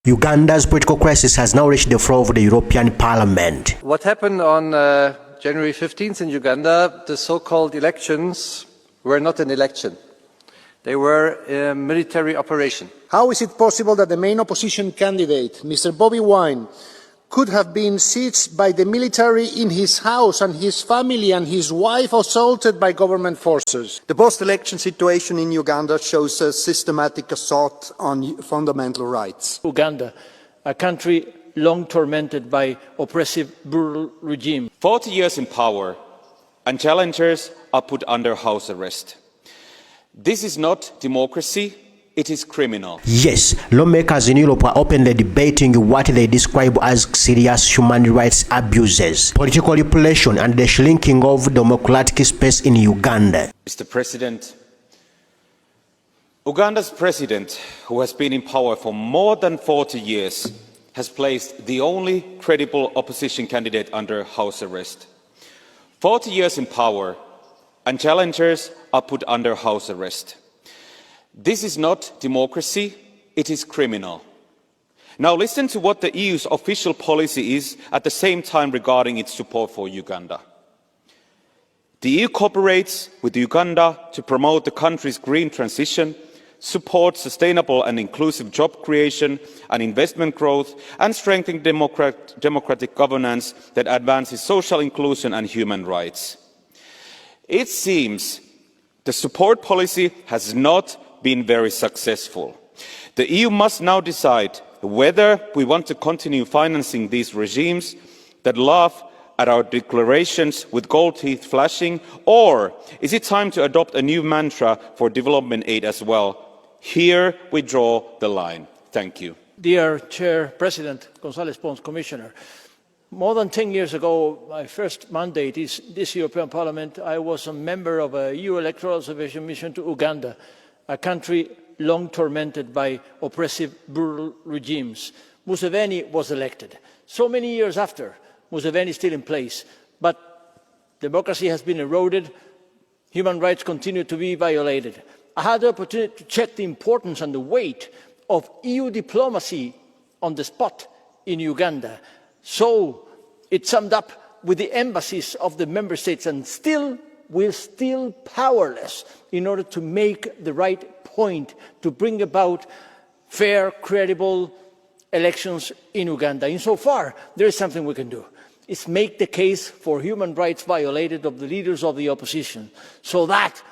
Uganda's political crisis has now reached the floor of the European Parliament. What happened on January 15th in Uganda, the so-called elections, were not an election. They were a military operation. How is it possible that the main opposition candidate, Mr. Bobi Wine, could have been seized by the military in his house and his family and his wife assaulted by government forces? The post-election situation in Uganda shows a systematic assault on fundamental rights. Uganda, a country long tormented by oppressive, brutal regime. 40 years in power, and challengers are put under house arrest. This is not democracy. It is criminal. Yes, lawmakers in Europe are openly debating what they describe as serious human rights abuses, political repression, and the shrinking of democratic space in Uganda. Mr. President, Uganda's president, who has been in power for more than 40 years, has placed the only credible opposition candidate under house arrest. 40 years in power, and challengers are put under house arrest. This is not democracy, it is criminal. Now listen to what the EU's official policy is at the same time regarding its support for Uganda. The EU cooperates with Uganda to promote the country's green transition, support sustainable and inclusive job creation and investment growth, and strengthen democratic governance that advances social inclusion and human rights. It seems the support policy has not been very successful. The EU must now decide whether we want to continue financing these regimes that laugh at our declarations with gold teeth flashing, or is it time to adopt a new mantra for development aid as well? Here we draw the line. Thank you. Dear Chair, President González Pons, Commissioner, more than 10 years ago, my first mandate is this European Parliament. I was a member of a EU electoral observation mission to Uganda, a country long tormented by oppressive, brutal regimes. Museveni was elected. So many years after, Museveni is still in place, but democracy has been eroded, human rights continue to be violated. I had the opportunity to check the importance and the weight of EU diplomacy on the spot in Uganda. So it summed up with the embassies of the member states, and we're still powerless in order to make the right point to bring about fair, credible elections in Uganda. Insofar, there is something we can do. It's make the case for human rights violated of the leaders of the opposition, so that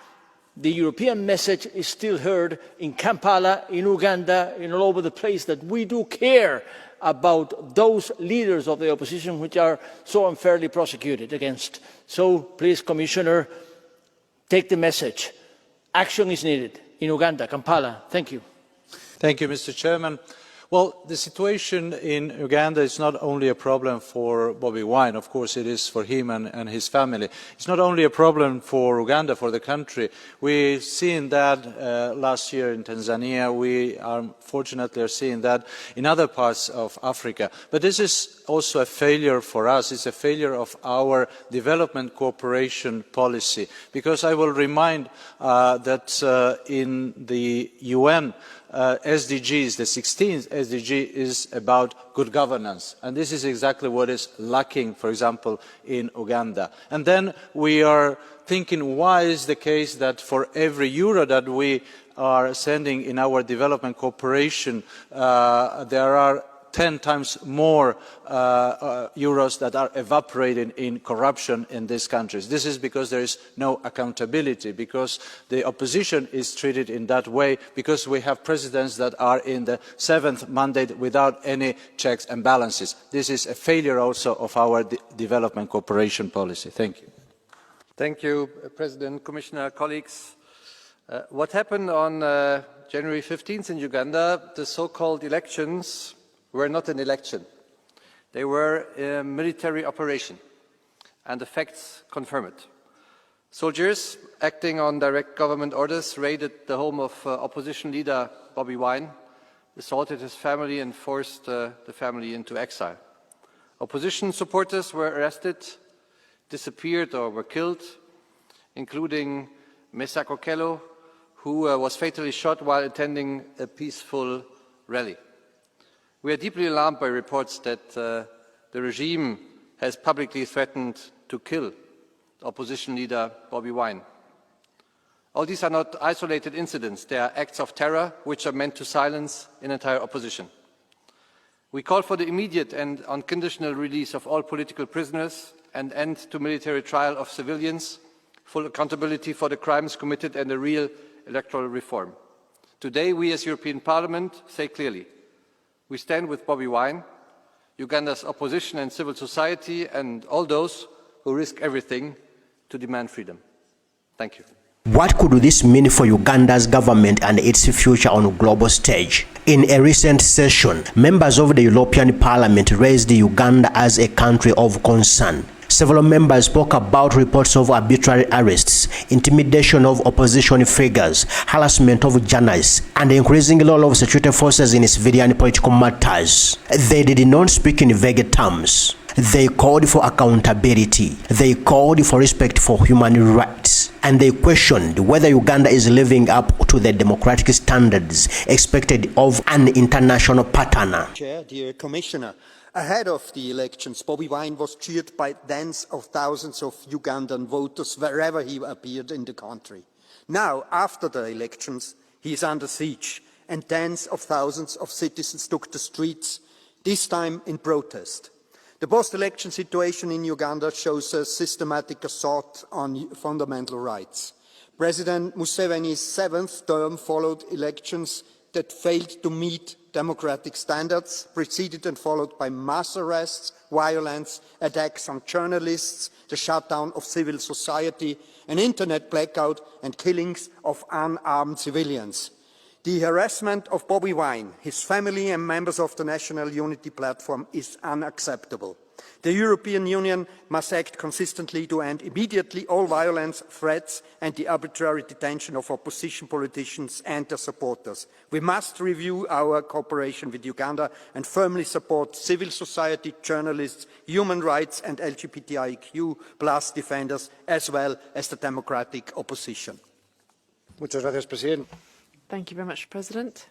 the European message is still heard in Kampala, in Uganda, and all over the place, that we do care about those leaders of the opposition which are so unfairly prosecuted against. So please, Commissioner, take the message. Action is needed in Uganda, Kampala. Thank you. Thank you, Mr. Chairman. Well, the situation in Uganda is not only a problem for Bobi Wine. Of course, it is for him and his family. It's not only a problem for Uganda, for the country. We've seen that last year in Tanzania. We are fortunately seeing that in other parts of Africa. But this is also a failure for us. It's a failure of our development cooperation policy. Because I will remind that in the UN, SDGs, the 16th SDG is about good governance, and this is exactly what is lacking, for example, in Uganda. And then we are thinking, why is the case that for every euro that we are sending in our development cooperation, there are 10 times more euros that are evaporating in corruption in these countries. This is because there is no accountability, because the opposition is treated in that way, because we have presidents that are in the 7th mandate without any checks and balances. This is a failure also of our development cooperation policy. Thank you. Thank you, President, Commissioner, colleagues. What happened on January 15th in Uganda, the so-called elections, were not an election. They were a military operation, and the facts confirm it. Soldiers, acting on direct government orders, raided the home of opposition leader Bobi Wine, assaulted his family and forced the family into exile. Opposition supporters were arrested, disappeared or were killed, including Mesa Kokelo, who was fatally shot while attending a peaceful rally. We are deeply alarmed by reports that the regime has publicly threatened to kill opposition leader Bobi Wine. All these are not isolated incidents. They are acts of terror which are meant to silence an entire opposition. We call for the immediate and unconditional release of all political prisoners, an end to military trial of civilians, full accountability for the crimes committed and a real electoral reform. Today, we as European Parliament say clearly, we stand with Bobi Wine, Uganda's opposition and civil society, and all those who risk everything to demand freedom. Thank you. What could this mean for Uganda's government and its future on a global stage? In a recent session, members of the European Parliament raised Uganda as a country of concern. Several members spoke about reports of arbitrary arrests, intimidation of opposition figures, harassment of journalists, and the increasing role of security forces in civilian political matters. They did not speak in vague terms. They called for accountability. They called for respect for human rights. And they questioned whether Uganda is living up to the democratic standards expected of an international partner. Chair, dear Commissioner, ahead of the elections, Bobi Wine was cheered by tens of thousands of Ugandan voters wherever he appeared in the country. Now, after the elections, he is under siege, and tens of thousands of citizens took the streets, this time in protest. The post-election situation in Uganda shows a systematic assault on fundamental rights. President Museveni's seventh term followed elections that failed to meet democratic standards, preceded and followed by mass arrests, violence, attacks on journalists, the shutdown of civil society, an internet blackout, and killings of unarmed civilians. The harassment of Bobi Wine, his family and members of the National Unity Platform is unacceptable. The European Union must act consistently to end immediately all violence, threats and the arbitrary detention of opposition politicians and their supporters. We must review our cooperation with Uganda and firmly support civil society, journalists, human rights and LGBTIQ+ defenders, as well as the democratic opposition. Muchas gracias, President. Thank you very much, President.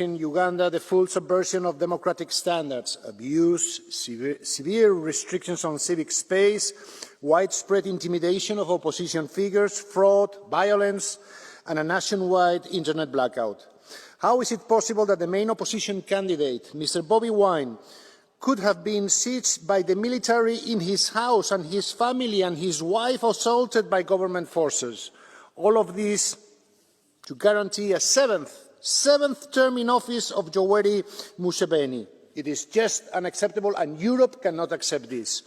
In Uganda, the full subversion of democratic standards, abuse, severe restrictions on civic space, widespread intimidation of opposition figures, fraud, violence, and a nationwide internet blackout. How is it possible that the main opposition candidate, Mr. Bobi Wine, could have been sieged by the military in his house and his family and his wife assaulted by government forces? All of this to guarantee a seventh term in office of Yoweri Museveni. It is just unacceptable, and Europe cannot accept this.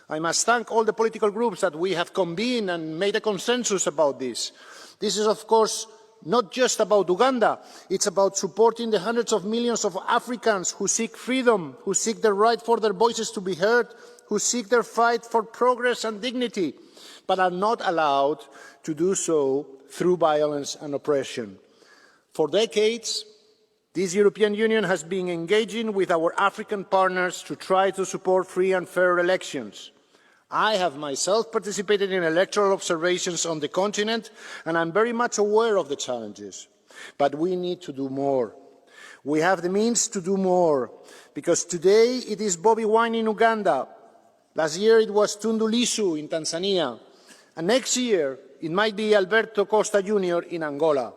I must thank all the political groups that we have convened and made a consensus about this. This is, of course, not just about Uganda. It's about supporting the hundreds of millions of Africans who seek freedom, who seek the right for their voices to be heard, who seek their fight for progress and dignity, but are not allowed to do so through violence and oppression. For decades, this European Union has been engaging with our African partners to try to support free and fair elections. I have myself participated in electoral observations on the continent, and I'm very much aware of the challenges. But we need to do more. We have the means to do more, because today it is Bobi Wine in Uganda. Last year it was Tundu Lissu in Tanzania. And next year it might be Alberto Costa Jr. in Angola.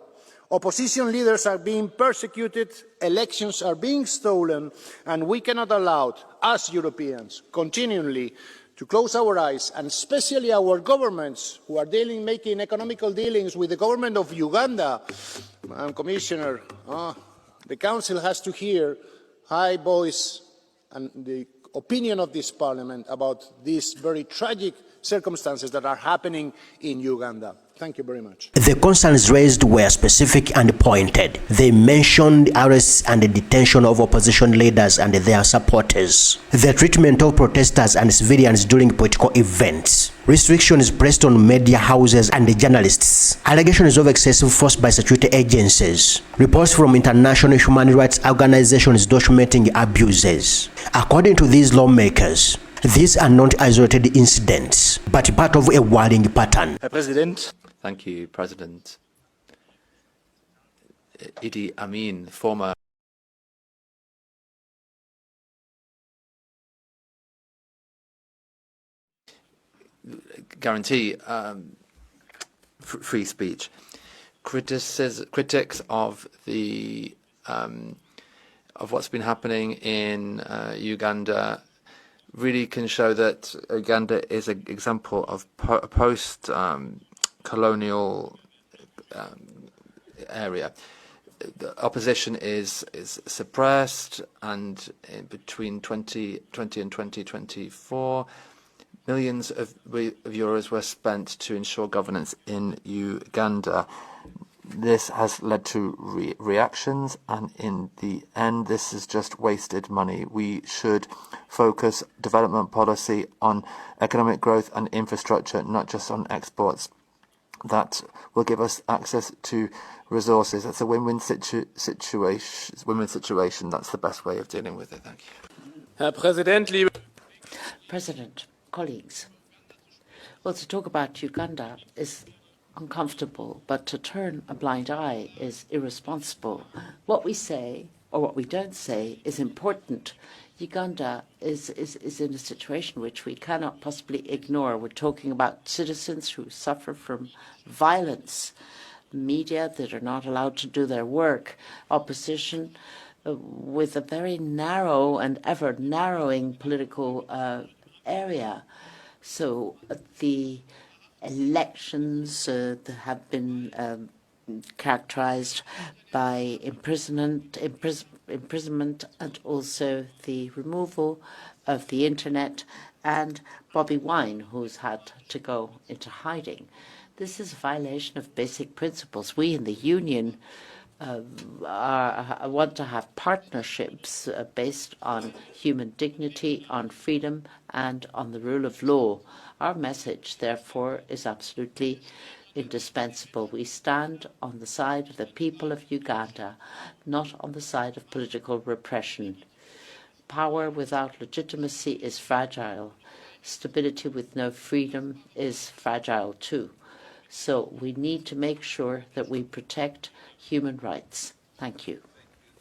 Opposition leaders are being persecuted, elections are being stolen, and we cannot allow, as Europeans, continually to close our eyes, and especially our governments who are making economical dealings with the government of Uganda. Commissioner, the Council has to hear high voice and the opinion of this Parliament about these very tragic circumstances that are happening in Uganda. Thank you very much. The concerns raised were specific and pointed. They mentioned arrests and the detention of opposition leaders and their supporters, the treatment of protesters and civilians during political events, restrictions placed on media houses and journalists, allegations of excessive force by security agencies, reports from international human rights organizations documenting abuses. According to these lawmakers, these are not isolated incidents, but part of a worrying pattern. Herr Präsident. Thank you, President. Idi Amin, former guarantee free speech. Critics of the of what's been happening in Uganda really can show that Uganda is an example of a post-colonial area. The opposition is suppressed, and between 2020 and 2024, millions of euros were spent to ensure governance in Uganda. This has led to reactions, and in the end, this is just wasted money. We should focus development policy on economic growth and infrastructure, not just on exports. That will give us access to resources. That's a win-win situation. That's the best way of dealing with it. Thank you. Herr Präsident, liebe President, colleagues, well, to talk about Uganda is uncomfortable, but to turn a blind eye is irresponsible. What we say, or what we don't say, is important. Uganda is in a situation which we cannot possibly ignore. We're talking about citizens who suffer from violence, media that are not allowed to do their work, opposition with a very narrow and ever narrowing political area. So the elections have been characterized by imprisonment and also the removal of the internet, and Bobi Wine, who's had to go into hiding. This is a violation of basic principles. We in the Union want to have partnerships based on human dignity, on freedom, and on the rule of law. Our message, therefore, is absolutely indispensable. We stand on the side of the people of Uganda, not on the side of political repression. Power without legitimacy is fragile. Stability with no freedom is fragile too. So we need to make sure that we protect human rights. Thank you.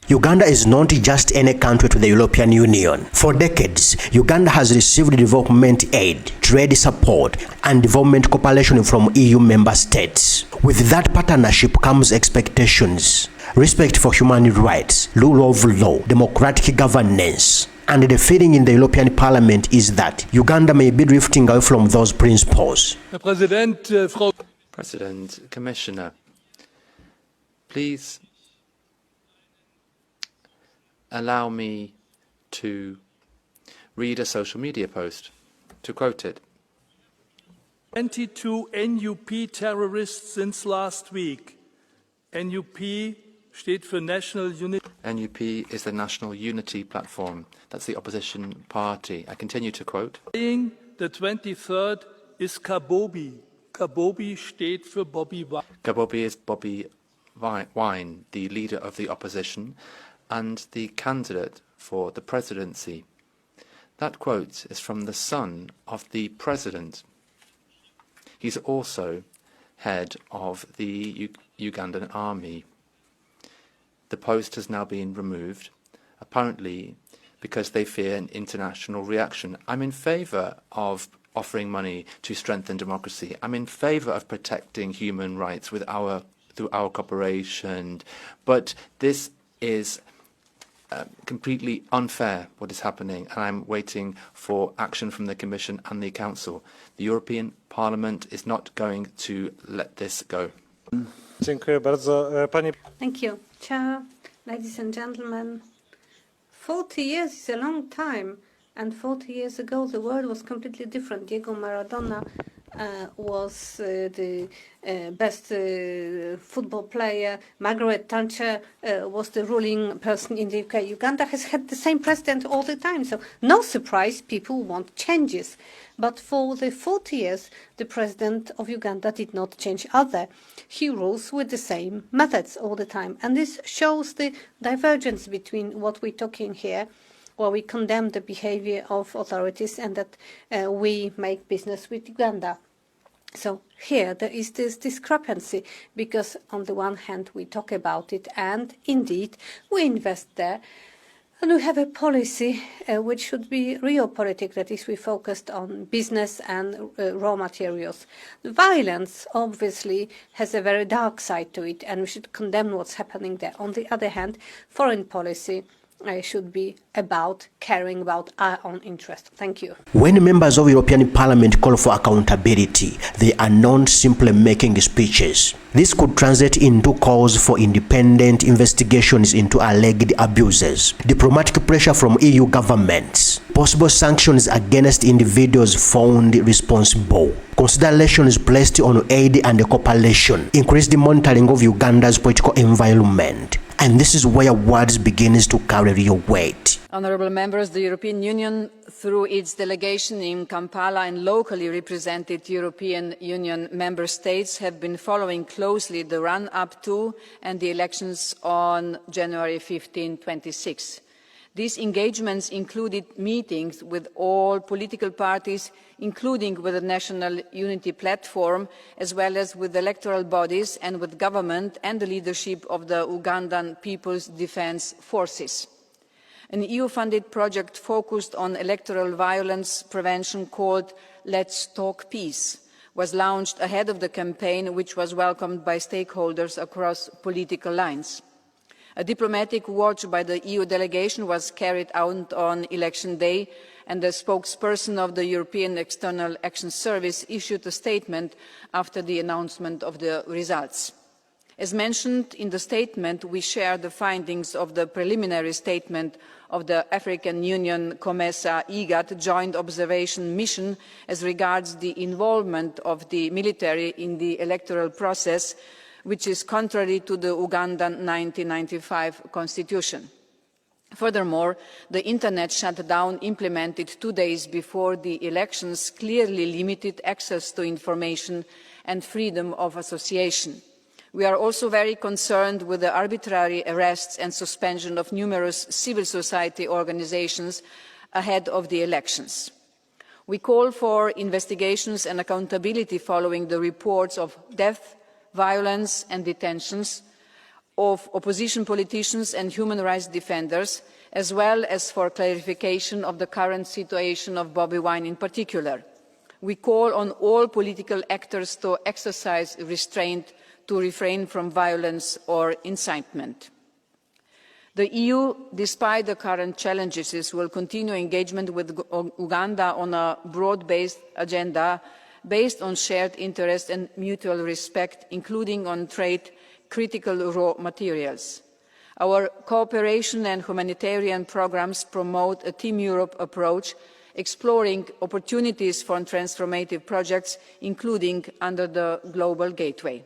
Uganda is not just any country to the European Union. For decades, Uganda has received development aid, trade support, and development cooperation from EU member states. With that partnership comes expectations, respect for human rights, rule of law, democratic governance. And the feeling in the European Parliament is that Uganda may be drifting away from those principles. Herr Präsident, Frau President, Commissioner, please allow me to read a social media post, to quote it. 22 NUP terrorists since last week. NUP steht für National Unity. NUP is the National Unity Platform. That's the opposition party. I continue to quote. The 23rd is Kabobi. Kabobi steht für Bobi Wine. Kabobi is Bobi Wine, the leader of the opposition and the candidate for the presidency. That quote is from the son of the president. He's also head of the Ugandan army. The post has now been removed, apparently because they fear an international reaction. I'm in favour of offering money to strengthen democracy. I'm in favour of protecting human rights through our cooperation, but this is completely unfair, what is happening, and I'm waiting for action from the Commission and the Council. The European Parliament is not going to let this go. Thank you, Chair, ladies and gentlemen. 40 years is a long time, and 40 years ago the world was completely different. Diego Maradona was the best football player. Margaret Thatcher was the ruling person in the UK. Uganda has had the same president all the time, so no surprise people want changes. But for the 40 years, the president of Uganda did not change either. He rules with the same methods all the time. And this shows the divergence between what we're talking here, where we condemn the behavior of authorities, and that we make business with Uganda. So here there is this discrepancy, because on the one hand we talk about it and indeed we invest there And we have a policy which should be realpolitik, that is, we focused on business and raw materials. The violence, obviously, has a very dark side to it, and we should condemn what's happening there. On the other hand, foreign policy should be about caring about our own interest. Thank you. When members of European Parliament call for accountability, they are not simply making speeches. This could translate into calls for independent investigations into alleged abuses, diplomatic pressure from EU governments, possible sanctions against individuals found responsible, considerations placed on aid and cooperation, increased monitoring of Uganda's political environment. And this is where words begins to carry real weight. Honourable members, the European Union, through its delegation in Kampala and locally represented European Union member states, have been following closely the run-up to and the elections on January 15, 2026. These engagements included meetings with all political parties, including with the National Unity Platform, as well as with electoral bodies and with government and the leadership of the Ugandan People's Defence Forces. An EU-funded project focused on electoral violence prevention called Let's Talk Peace was launched ahead of the campaign, which was welcomed by stakeholders across political lines. A diplomatic watch by the EU delegation was carried out on election day, and the spokesperson of the European External Action Service issued a statement after the announcement of the results. As mentioned in the statement, we share the findings of the preliminary statement of the African Union COMESA IGAD Joint Observation Mission as regards the involvement of the military in the electoral process, which is contrary to the Ugandan 1995 constitution. Furthermore, the internet shutdown implemented 2 days before the elections clearly limited access to information and freedom of association. We are also very concerned with the arbitrary arrests and suspension of numerous civil society organizations ahead of the elections. We call for investigations and accountability following the reports of death, violence and detentions of opposition politicians and human rights defenders, as well as for clarification of the current situation of Bobi Wine in particular. We call on all political actors to exercise restraint, to refrain from violence or incitement. The EU, despite the current challenges, will continue engagement with Uganda on a broad-based agenda based on shared interest and mutual respect, including on trade, critical raw materials. Our cooperation and humanitarian programmes promote a Team Europe approach, exploring opportunities for transformative projects, including under the Global Gateway.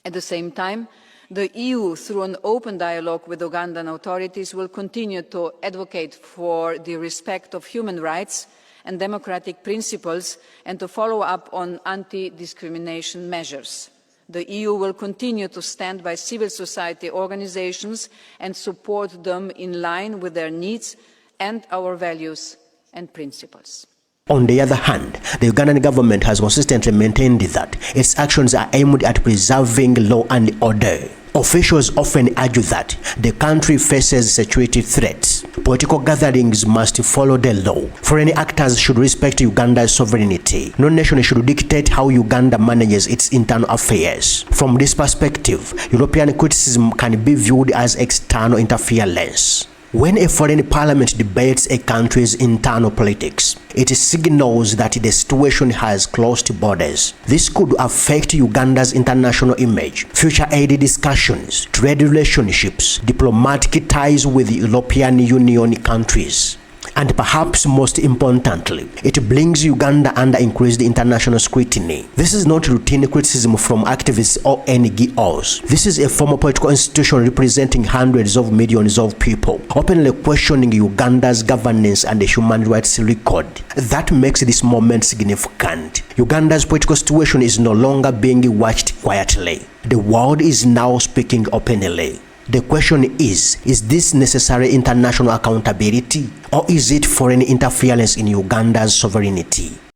At the same time, the EU, through an open dialogue with Ugandan authorities, will continue to advocate for the respect of human rights and democratic principles and to follow up on anti-discrimination measures. The EU will continue to stand by civil society organisations and support them in line with their needs and our values and principles. On the other hand, the Ugandan government has consistently maintained that its actions are aimed at preserving law and order. Officials often argue that the country faces security threats. Political gatherings must follow the law. Foreign actors should respect Uganda's sovereignty. No nation should dictate how Uganda manages its internal affairs. From this perspective, European criticism can be viewed as external interference. When a foreign parliament debates a country's internal politics, it signals that the situation has closed borders. This could affect Uganda's international image, future aid discussions, trade relationships, diplomatic ties with European Union countries. And perhaps most importantly, it brings Uganda under increased international scrutiny. This is not routine criticism from activists or NGOs. This is a formal political institution representing hundreds of millions of people, openly questioning Uganda's governance and the human rights record. That makes this moment significant. Uganda's political situation is no longer being watched quietly. The world is now speaking openly. The question is this necessary international accountability, or is it foreign interference in Uganda's sovereignty?